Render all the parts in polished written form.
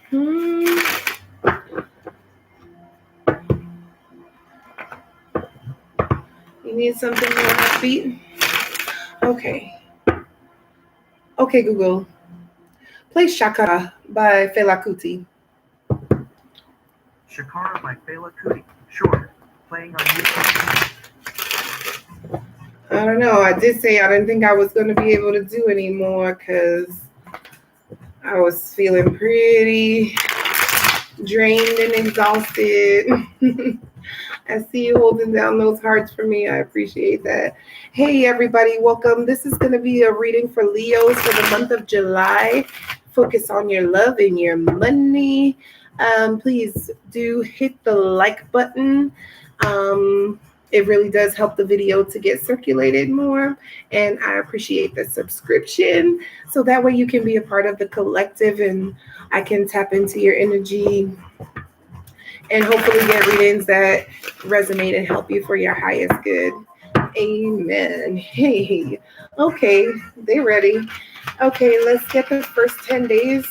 You need something more upbeat? Okay. Okay, Google. Play Shakara by Fela Kuti. Shakara by Fela Kuti. Sure. Playing on YouTube. I don't know. I did say I didn't think I was going to be able to do anymore because I was feeling pretty drained and exhausted. I see you holding down those hearts for me. I appreciate that. Hey, everybody, welcome. This is going to be a reading for Leos for the month of July. Focus on your love and your money. Please do hit the like button. It really does help the video to get circulated more. And I appreciate the subscription. So that way you can be a part of the collective and I can tap into your energy and hopefully get readings that resonate and help you for your highest good. Amen. Hey, okay, they ready. Okay, let's get the first 10 days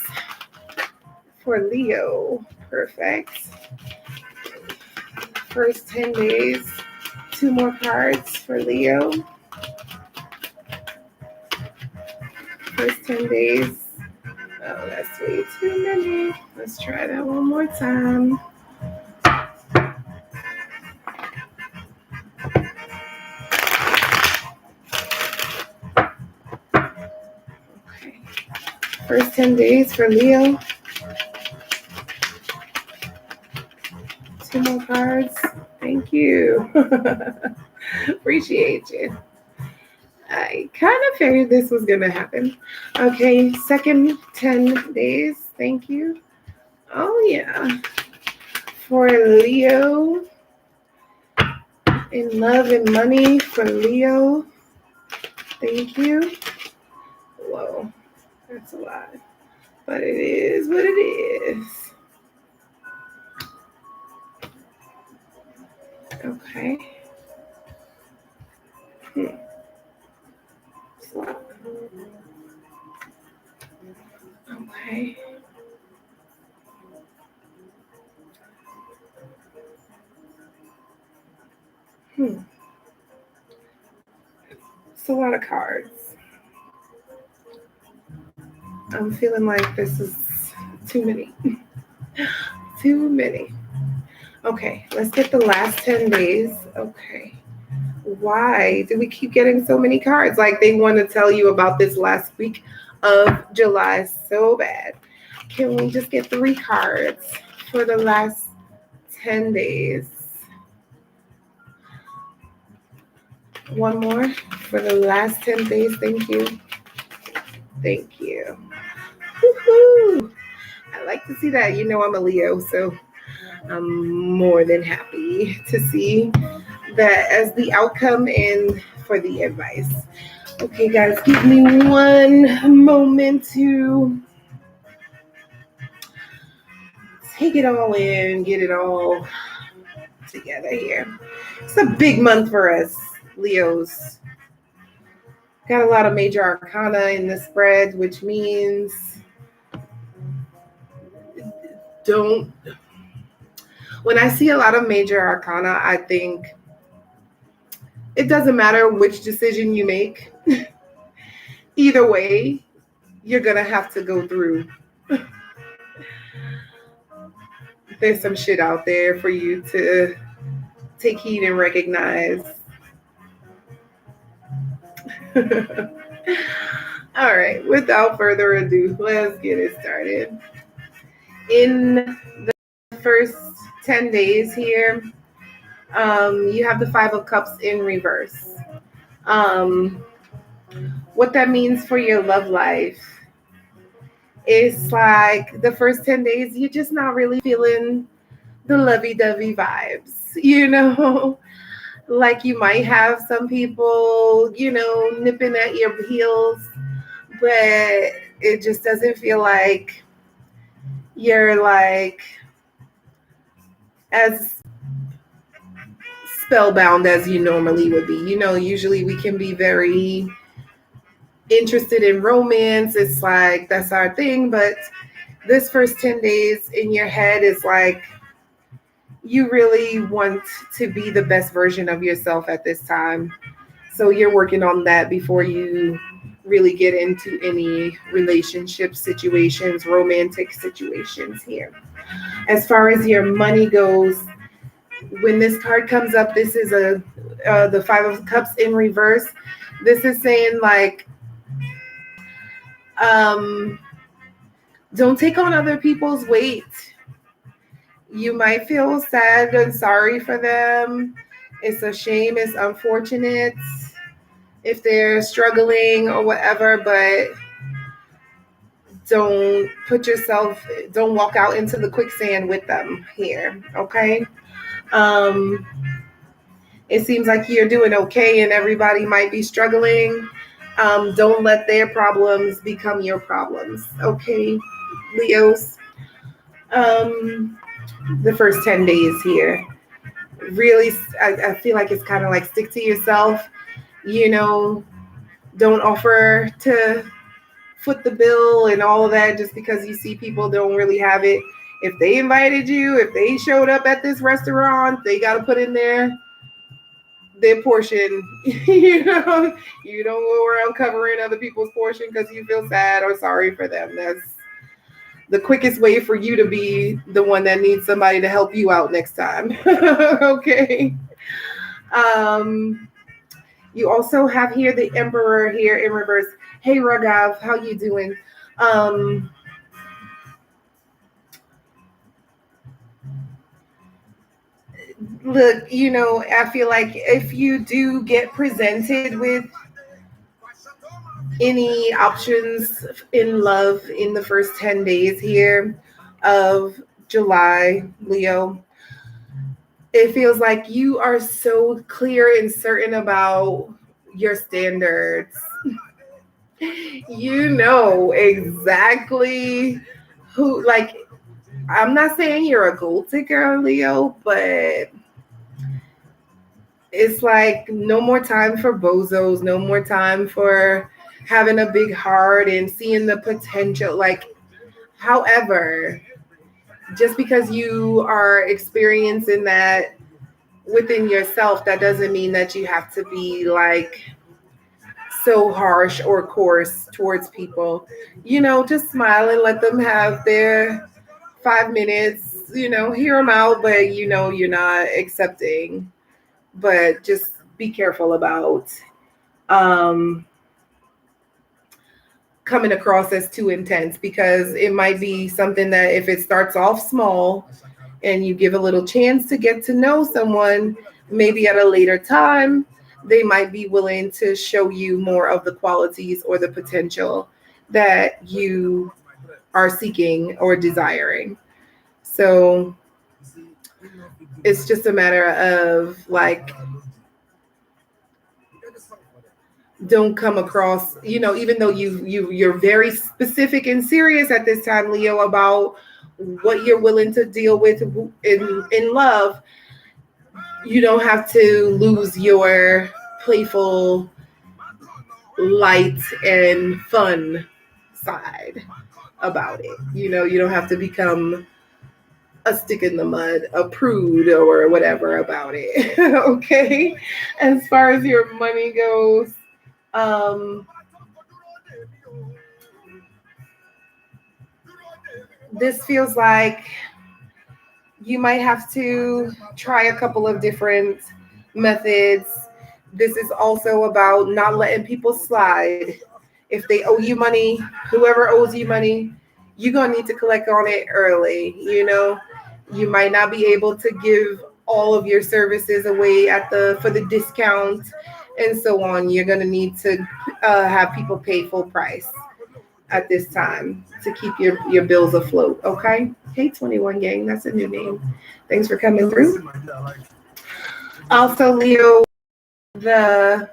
for Leo. Perfect. First 10 days. 2 more cards for Leo. First 10 days. Oh, that's way too many. Let's try that one more time. Okay. First 10 days for Leo. 2 more cards. Thank you. Appreciate you. I kind of figured this was going to happen. Okay, second 10 days. Thank you. Oh, yeah. For Leo. In love and money for Leo. Thank you. Whoa, that's a lot. But it is what it is. Okay. Okay. It's a lot of cards. I'm feeling like this is too many. Too many. Okay, let's get the last 10 days. Okay. Why do we keep getting so many cards? Like they want to tell you about this last week of July so bad. Can we just get 3 cards for the last 10 days? One more for the last 10 days. Thank you. Thank you. Woo-hoo. I like to see that. You know I'm a Leo, so I'm more than happy to see that as the outcome and for the advice. Okay, guys, give me one moment to take it all in, get it all together here. It's a big month for us, Leos. Got a lot of major arcana in the spread, which means when I see a lot of major arcana, I think it doesn't matter which decision you make. Either way, you're going to have to go through. There's some shit out there for you to take heed and recognize. All right, without further ado, let's get it started. In the first 10 days here, you have the 5 of Cups in reverse. What that means for your love life is like the first 10 days, you're just not really feeling the lovey-dovey vibes, you know? Like you might have some people, you know, nipping at your heels, but it just doesn't feel like you're like as spellbound as you normally would be. You know, usually we can be very interested in romance. It's like, that's our thing, but this first 10 days in your head is like you really want to be the best version of yourself at this time. So you're working on that before you really get into any relationship situations, romantic situations here. As far as your money goes, when this card comes up, this is the Five of Cups in reverse. This is saying like, um, don't take on other people's weight. You might feel sad and sorry for them. It's a shame. It's unfortunate if they're struggling or whatever, but don't walk out into the quicksand with them here, okay? Um, it seems like you're doing okay and everybody might be struggling. Don't let their problems become your problems, okay, Leos? The first 10 days here. Really, I feel like it's kind of like stick to yourself, you know, don't offer to foot the bill and all of that just because you see people don't really have it. If they invited you, if they showed up at this restaurant, they got to put in their portion. You know, you don't go around covering other people's portion because you feel sad or sorry for them. That's the quickest way for you to be the one that needs somebody to help you out next time. Okay. You also have here the Emperor here in reverse. Hey Ragav, how you doing? Look, you know, I feel like if you do get presented with any options in love in the first 10 days here of July, Leo, it feels like you are so clear and certain about your standards. You know exactly who, like, I'm not saying you're a gold digger, Leo, but it's like no more time for bozos, no more time for having a big heart and seeing the potential. Like, however, just because you are experiencing that within yourself, that doesn't mean that you have to be like so harsh or coarse towards people. You know, just smile and let them have their 5 minutes, you know, hear them out, but you know, you're not accepting. But just be careful about coming across as too intense, because it might be something that if it starts off small and you give a little chance to get to know someone, maybe at a later time, they might be willing to show you more of the qualities or the potential that you are seeking or desiring. So it's just a matter of like, don't come across, you know, even though you're very specific and serious at this time, Leo, about what you're willing to deal with in love, you don't have to lose your playful, light, and fun side about it. You know, you don't have to become a stick in the mud, a prude, or whatever about it. Okay. As far as your money goes, this feels like you might have to try a couple of different methods. This is also about not letting people slide. If they owe you money, whoever owes you money, you're going to need to collect on it early. You know, you might not be able to give all of your services away for the discount and so on. You're going to need to have people pay full price at this time to keep your bills afloat. Okay. Hey, 21 gang, that's a new name. Thanks for coming through. Also, Leo, the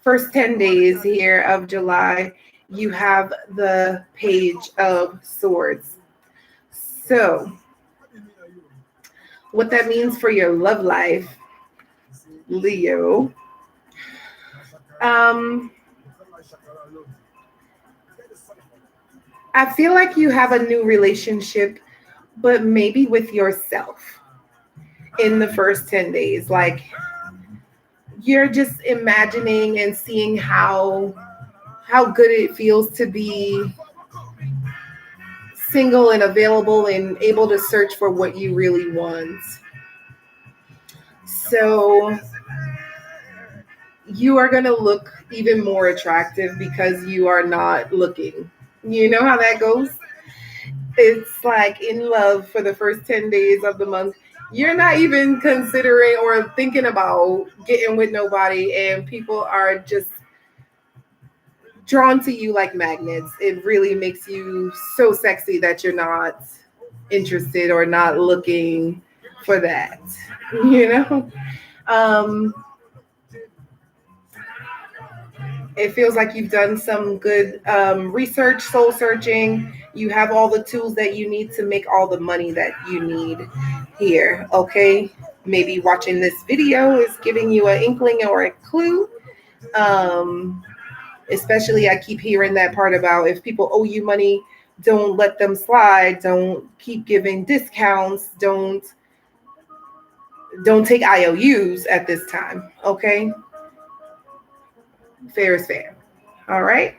first 10 days here of July, you have the Page of Swords. So what that means for your love life, Leo, I feel like you have a new relationship, but maybe with yourself in the first 10 days. Like you're just imagining and seeing how good it feels to be single and available and able to search for what you really want. So you are going to look even more attractive because you are not looking. You know how that goes? It's like in love for the first 10 days of the month. You're not even considering or thinking about getting with nobody, and people are just drawn to you like magnets. It really makes you so sexy that you're not interested or not looking for that, you know? Um, it feels like you've done some good research, soul searching. You have all the tools that you need to make all the money that you need here. Okay. Maybe watching this video is giving you an inkling or a clue. Especially, I keep hearing that part about if people owe you money, don't let them slide. Don't keep giving discounts. Don't take IOUs at this time. Okay. Fair is fair. All right.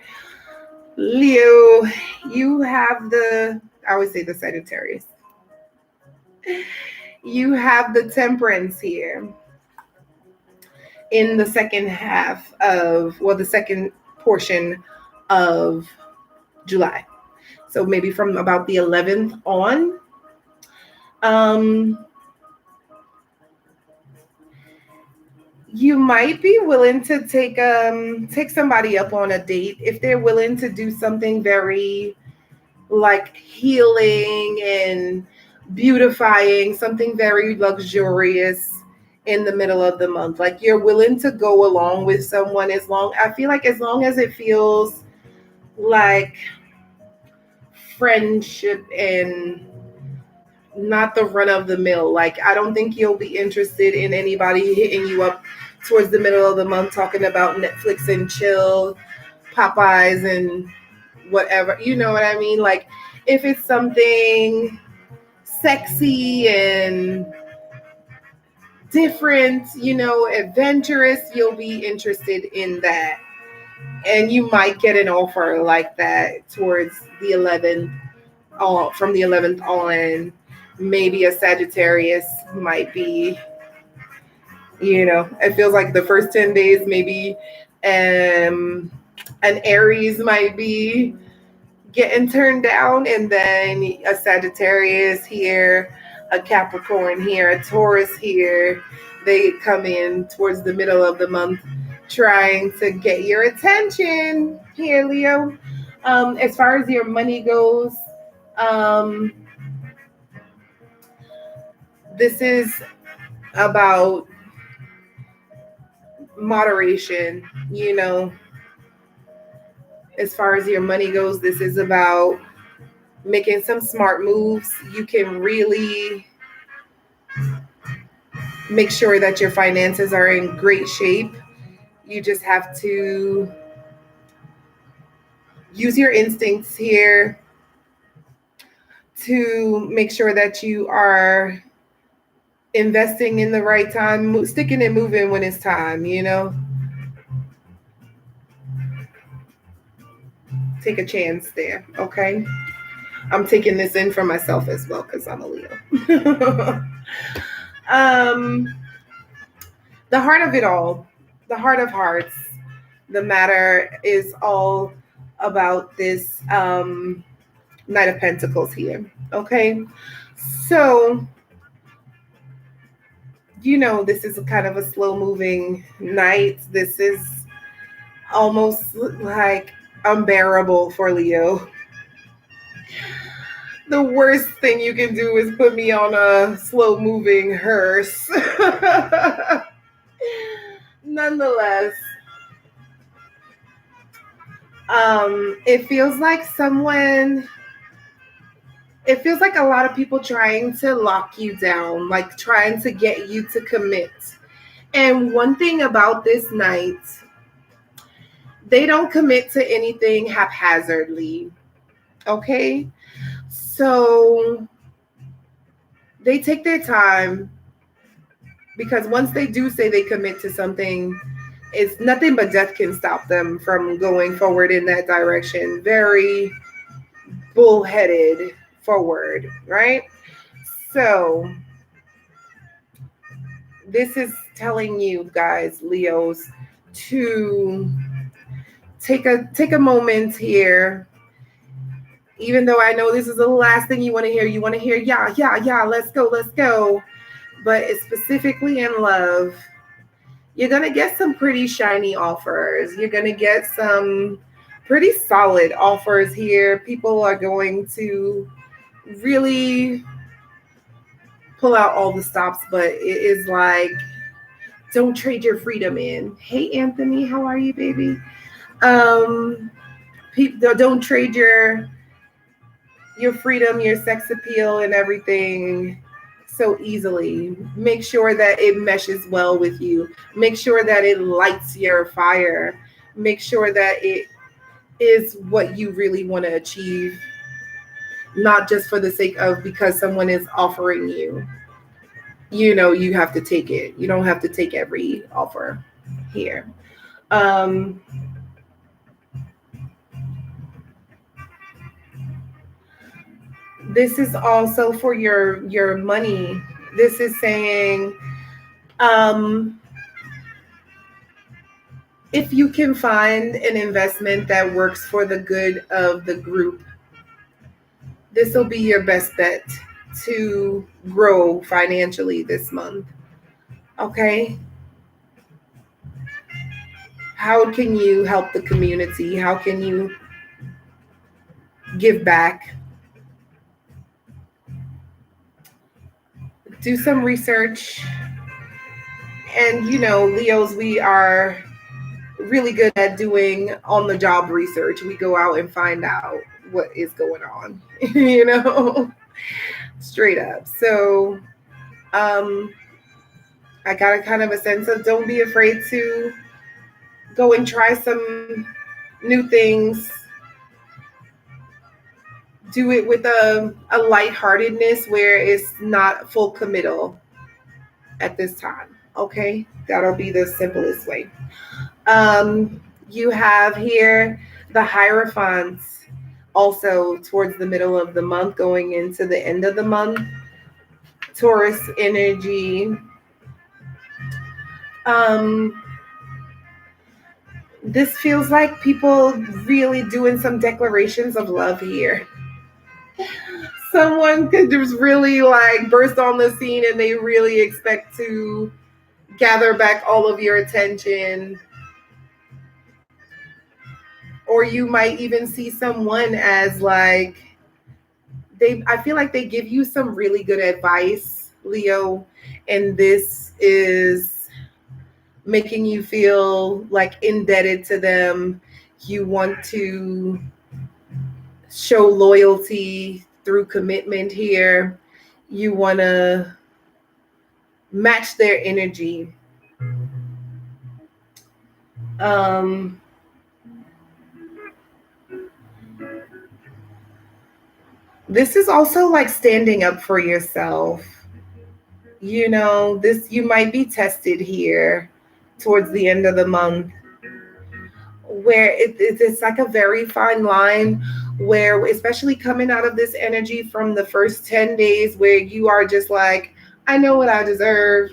Leo, you have I always say the Sagittarius. You have the Temperance here in the second half the second portion of July. So maybe from about the 11th on. You might be willing to take somebody up on a date if they're willing to do something very like healing and beautifying, something very luxurious in the middle of the month. Like you're willing to go along with someone as long as it feels like friendship and not the run of the mill. Like I don't think you'll be interested in anybody hitting you up towards the middle of the month talking about Netflix and chill, Popeyes and whatever. You know what I mean? Like if it's something sexy and different, adventurous, you'll be interested in that. And you might get an offer like that towards the 11th, from the 11th on. Maybe a Sagittarius might be, it feels like the first 10 days, maybe an Aries might be getting turned down, and then a Sagittarius here, a Capricorn here, a Taurus here. They come in towards the middle of the month trying to get your attention here, Leo. As far as your money goes, this is about moderation, as far as your money goes, this is about making some smart moves. You can really make sure that your finances are in great shape. You just have to use your instincts here to make sure that you are investing in the right time, sticking and moving when it's time, Take a chance there, okay? I'm taking this in for myself as well because I'm a Leo. The heart of it all, the heart of hearts, the matter is all about this Knight of Pentacles here, okay? So, this is kind of a slow-moving night. This is almost like unbearable for Leo. The worst thing you can do is put me on a slow-moving hearse. Nonetheless, it feels like a lot of people trying to lock you down, like trying to get you to commit. And one thing about this night, They don't commit to anything haphazardly. Okay? So they take their time, because once they do say they commit to something, it's nothing but death can stop them from going forward in that direction. Very bullheaded forward, right? So this is telling you guys, Leos, to take a moment here. Even though I know this is the last thing you want to hear, yeah, let's go. But it's specifically in love. You're going to get some pretty shiny offers. You're going to get some pretty solid offers here. People are going to really pull out all the stops, but it is like, don't trade your freedom in. Hey, Anthony, how are you, baby? Don't trade your freedom, your sex appeal, and everything so easily. Make sure that it meshes well with you. Make sure that it lights your fire. Make sure that it is what you really want to achieve, not just for the sake of because someone is offering you. You know, you have to take it. You don't have to take every offer here. This is also for your money. This is saying, if you can find an investment that works for the good of the group, this will be your best bet to grow financially this month. Okay? How can you help the community? How can you give back? Do some research. And, you know, Leos, we are really good at doing on-the-job research. We go out and find out what is going on, you know, straight up. So I got a kind of a sense of, don't be afraid to go and try some new things. Do it with a lightheartedness where it's not full committal at this time. Okay, that'll be the simplest way. You have here the Hierophants, also towards the middle of the month, going into the end of the month. Taurus energy. This feels like people really doing some declarations of love here. Someone could just really like burst on the scene and they really expect to gather back all of your attention. Or you might even see someone as like, I feel like they give you some really good advice, Leo, and this is making you feel like indebted to them. You want to show loyalty through commitment here. You want to match their energy. This is also like standing up for yourself. You know, you might be tested here towards the end of the month, where it's like a very fine line, where especially coming out of this energy from the first 10 days where you are just like, I know what I deserve,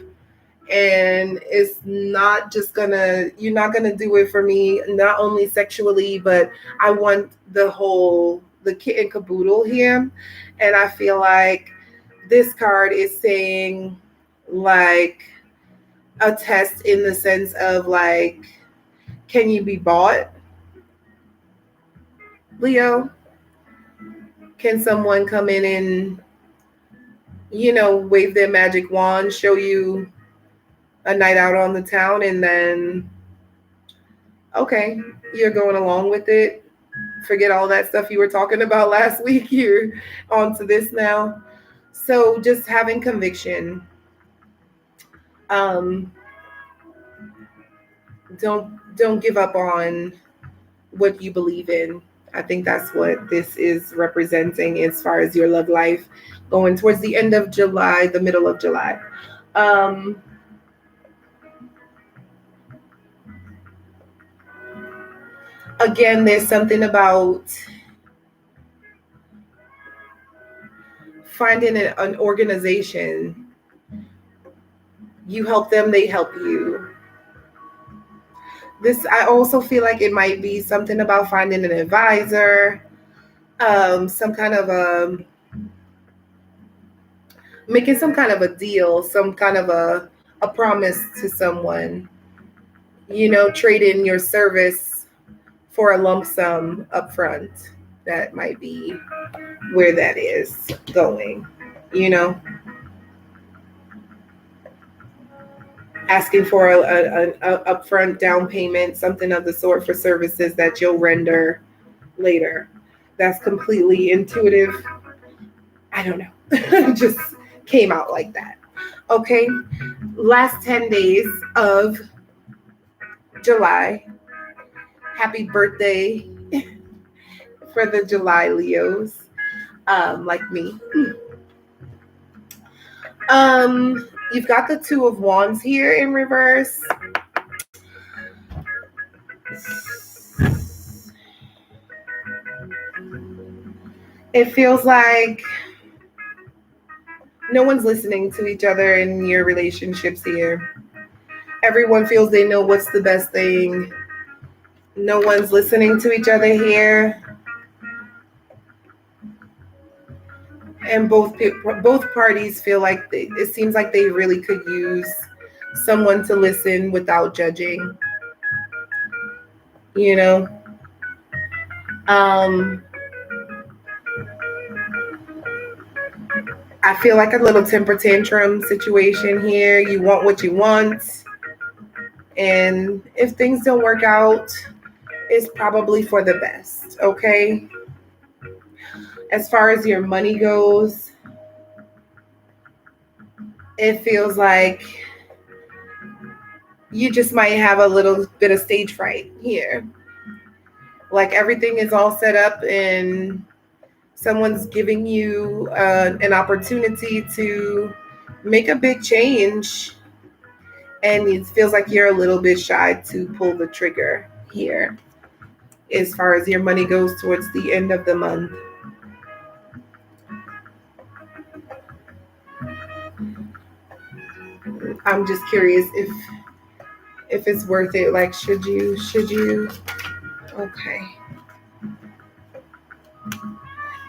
and it's not just you're not gonna do it for me, not only sexually, but I want the kit and caboodle here. And I feel like this card is saying like a test in the sense of like, can you be bought, Leo? Can someone come in and, you know, wave their magic wand, show you a night out on the town, and then, okay, you're going along with it. Forget all that stuff you were talking about last week. You're on to this now. So just having conviction. Don't give up on what you believe in. I think that's what this is representing as far as your love life going towards the end of July, the middle of July. Again, there's something about finding an organization. You help them, they help you. This, I also feel like it might be something about finding an advisor, some kind of making some kind of a deal, some kind of a promise to someone, trading your service for a lump sum up front. That might be where that is going, asking for a upfront down payment, something of the sort for services that you'll render later. That's completely intuitive. I don't know. It just came out like that. Okay. Last 10 days of July. Happy birthday for the July Leos, like me. You've got the Two of Wands here in reverse. It feels like no one's listening to each other in your relationships here. Everyone feels they know what's the best thing. No one's listening to each other here. And both parties feel like it seems like they really could use someone to listen without judging. I feel like a little temper tantrum situation here. You want what you want. And if things don't work out, it's probably for the best, okay? As far as your money goes, it feels like you just might have a little bit of stage fright here. Like everything is all set up and someone's giving you an opportunity to make a big change. And it feels like you're a little bit shy to pull the trigger here as far as your money goes towards the end of the month. I'm just curious if it's worth it. Like, should you?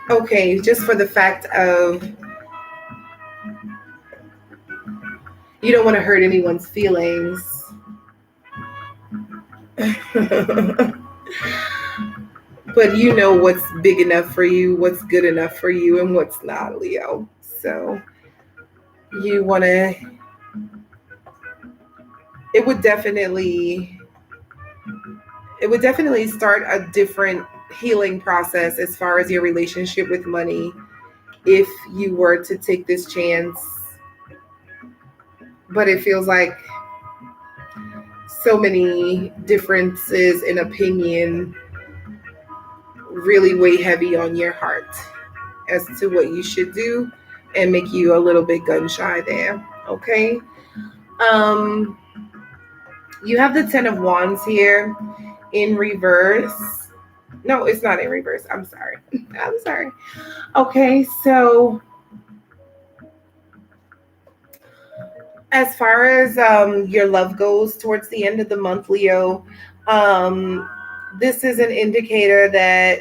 Okay, just for the fact of you don't want to hurt anyone's feelings. But you know what's big enough for you, what's good enough for you, and what's not, Leo. So you want to, it would definitely start a different healing process as far as your relationship with money if you were to take this chance. But it feels like so many differences in opinion really weigh heavy on your heart as to what you should do and make you a little bit gun shy there. Okay. You have the Ten of Wands here in reverse. No, it's not in reverse. I'm sorry. Okay, so as far as your love goes towards the end of the month, Leo, this is an indicator that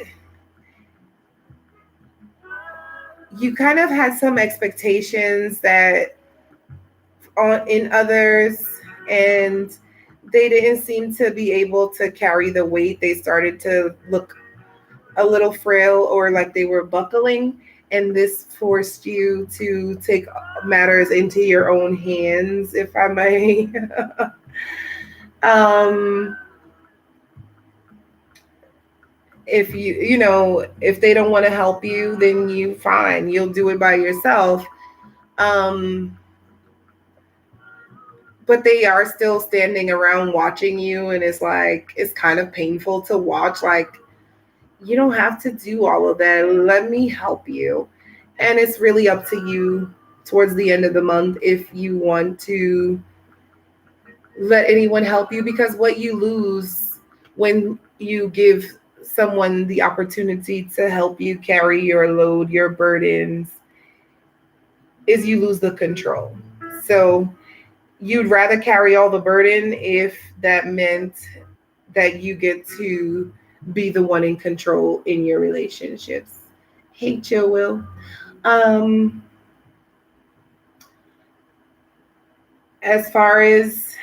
you kind of had some expectations that in others, and they didn't seem to be able to carry the weight. They started to look a little frail or like they were buckling, and this forced you to take matters into your own hands, if I may. If if they don't want to help you, then you'll do it by yourself. but they are still standing around watching you, and it's like it's kind of painful to watch. Like, you don't have to do all of that. Let me help you. And it's really up to you towards the end of the month if you want to let anyone help you, because what you lose when you give someone the opportunity to help you carry your load, your burdens, is you lose the control. So you'd rather carry all the burden if that meant that you get to be the one in control in your relationships. Hey, Joe Will. As far as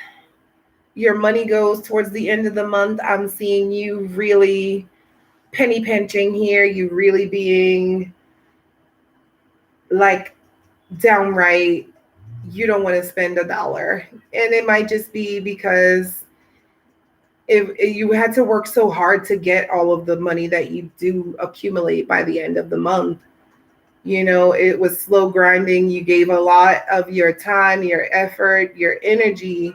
your money goes towards the end of the month, I'm seeing you really penny pinching here. You really being like downright, you don't want to spend $1. And it might just be because if you had to work so hard to get all of the money that you do accumulate by the end of the month. You know, it was slow grinding. You gave a lot of your time, your effort, your energy,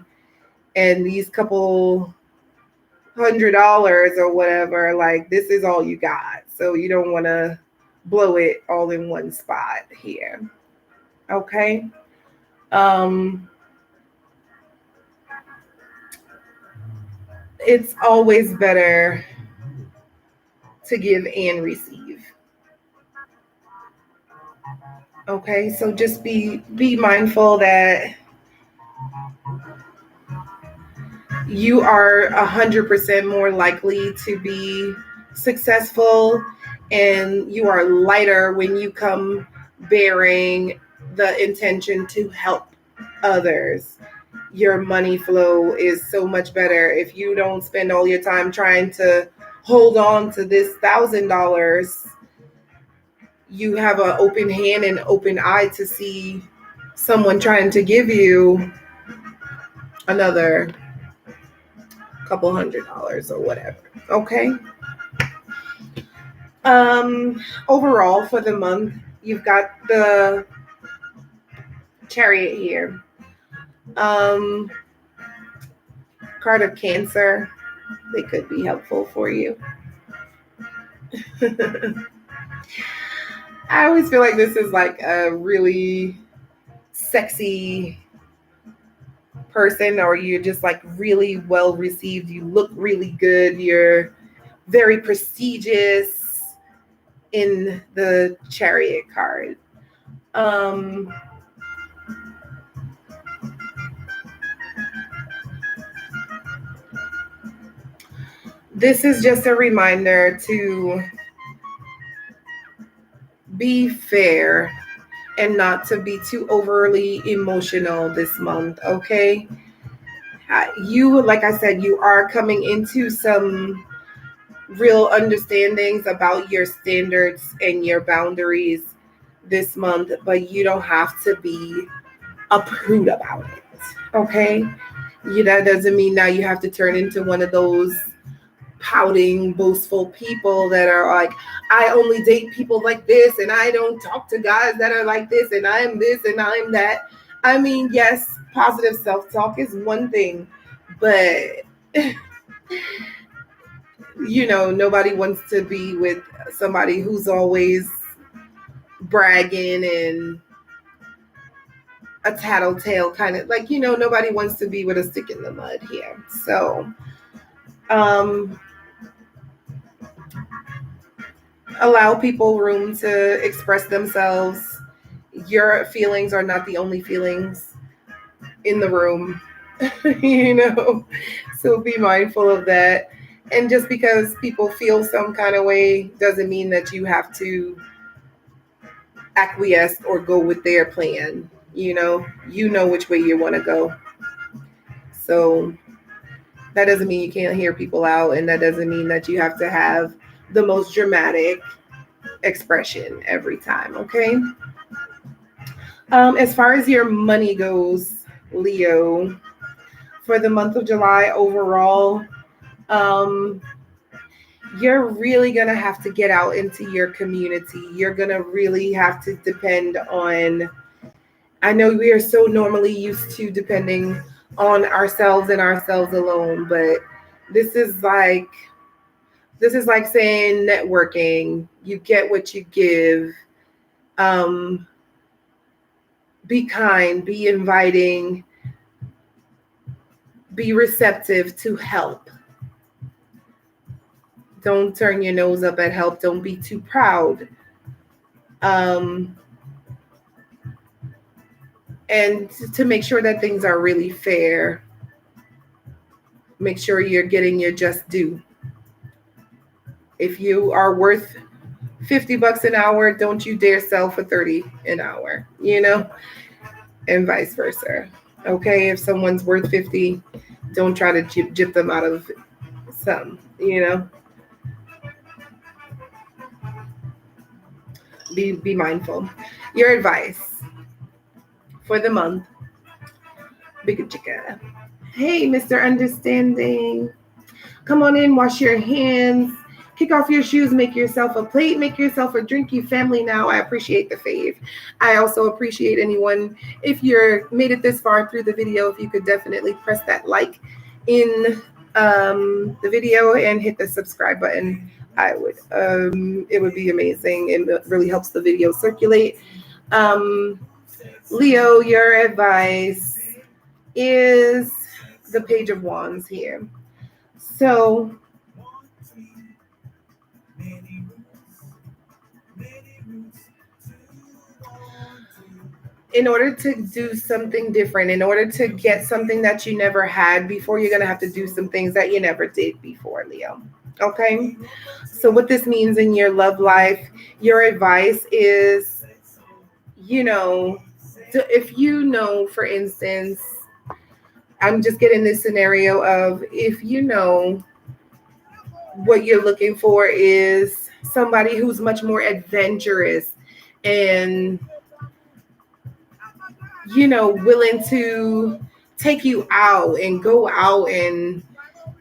and these couple $100 or whatever, like this is all you got. So you don't want to blow it all in one spot here. Okay. It's always better to give and receive. Okay, so just be mindful that you are 100% more likely to be successful, and you are lighter when you come bearing the intention to help others. Your money flow is so much better if you don't spend all your time trying to hold on to this $1,000. You have an open hand and open eye to see someone trying to give you another couple $100 or whatever. Okay. Overall for the month, you've got the Chariot here. Card of Cancer. They could be helpful for you. I always feel like this is like a really sexy person, or you're just like really well received. You look really good. You're very prestigious in the Chariot card. This is just a reminder to be fair and not to be too overly emotional this month, okay? You, like I said, you are coming into some real understandings about your standards and your boundaries this month, but you don't have to be a prude about it, okay? That doesn't mean now you have to turn into one of those pouting, boastful people that are like, I only date people like this, and I don't talk to guys that are like this, and I'm this and I'm that. I mean, yes, positive self-talk is one thing, but nobody wants to be with somebody who's always bragging and a tattletale kind of like, nobody wants to be with a stick in the mud here. So allow people room to express themselves. Your feelings are not the only feelings in the room, so be mindful of that. And just because people feel some kind of way doesn't mean that you have to acquiesce or go with their plan. You know which way you want to go. So that doesn't mean you can't hear people out, and that doesn't mean that you have to have the most dramatic expression every time, okay? As far as your money goes, Leo, for the month of July overall, you're really going to have to get out into your community. You're going to really have to depend on, I know we are so normally used to depending on ourselves and ourselves alone. But this is like saying networking. You get what you give. Be kind, be inviting, be receptive to help. Don't turn your nose up at help. Don't be too proud. And to make sure that things are really fair. Make sure you're getting your just due. If you are worth $50 an hour, don't you dare sell for $30 an hour, and vice versa. Okay, if someone's worth 50, don't try to jip them out of some, Be mindful. Your advice for the month. Big chica. Hey, Mr. Understanding. Come on in, wash your hands, kick off your shoes, make yourself a plate, make yourself a drink. You family now. I appreciate the fave. I also appreciate anyone, if you're made it this far through the video, if you could definitely press that like in the video and hit the subscribe button. I would. It would be amazing. It really helps the video circulate. Leo, your advice is the Page of Wands here. So, in order to do something different, in order to get something that you never had before, you're going to have to do some things that you never did before, Leo. Okay? So what this means in your love life, your advice is, if for instance, I'm just getting this scenario of if what you're looking for is somebody who's much more adventurous and, willing to take you out and go out and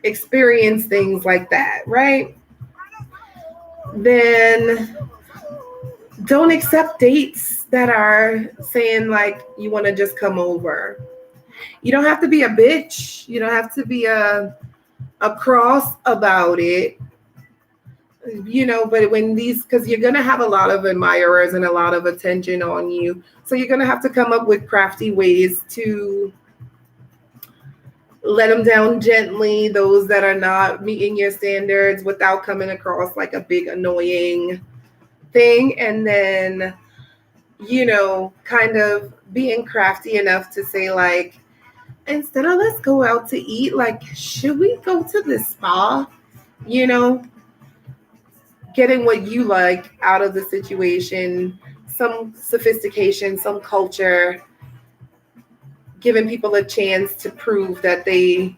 experience things like that, right? Then don't accept dates that are saying like you want to just come over. You don't have to be a bitch. You don't have to be a cross about it. But because you're going to have a lot of admirers and a lot of attention on you. So you're going to have to come up with crafty ways to let them down gently, those that are not meeting your standards, without coming across like a big annoying thing. And then, kind of being crafty enough to say like, instead of let's go out to eat, like, should we go to the spa? Getting what you like out of the situation, some sophistication, some culture, giving people a chance to prove that they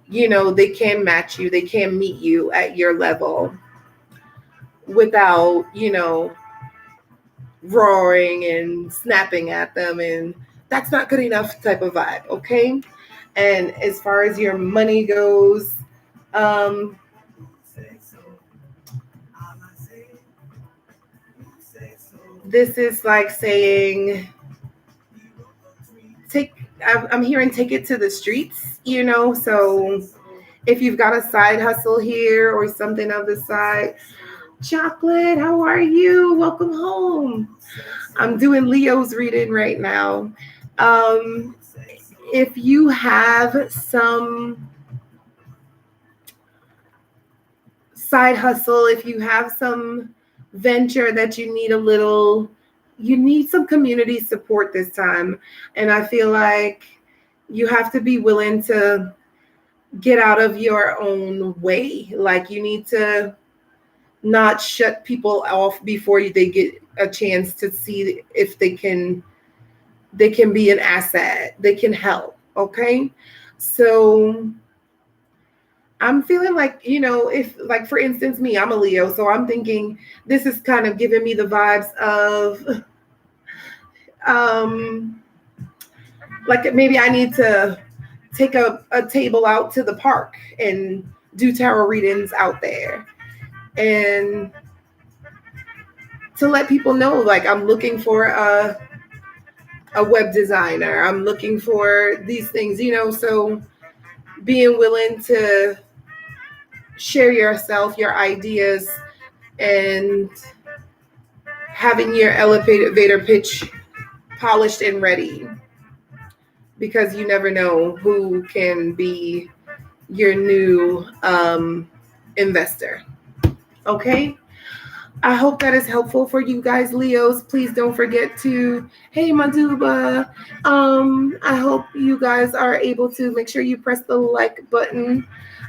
can match you, they can meet you at your level without, roaring and snapping at them. And that's not good enough type of vibe, okay? And as far as your money goes, this is like saying, I'm hearing take it to the streets, so if you've got a side hustle here or something of the side. Chocolate, how are you? Welcome home. I'm doing Leo's reading right now. If you have some side hustle, if you have some venture that you need some community support this time. And I feel like you have to be willing to get out of your own way. Like you need to not shut people off before they get a chance to see if they can be an asset. They can help. Okay. So I'm feeling like, if like, for instance, me, I'm a Leo. So I'm thinking this is kind of giving me the vibes of, like maybe I need to take a table out to the park and do tarot readings out there. And to let people know, like, I'm looking for a a web designer. I'm looking for these things, so being willing to share yourself, your ideas, and having your elevator pitch polished and ready, because you never know who can be your new investor. Okay? I hope that is helpful for you guys, Leos. Please don't forget to, hey, Maduba. I hope you guys are able to make sure you press the like button.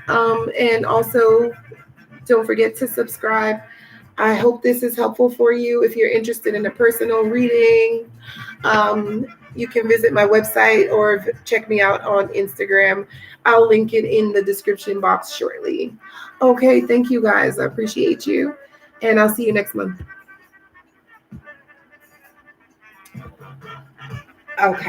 And also, don't forget to subscribe. I hope this is helpful for you. If you're interested in a personal reading, you can visit my website or check me out on Instagram. I'll link it in the description box shortly. Okay, thank you guys. I appreciate you. And I'll see you next month. Okay.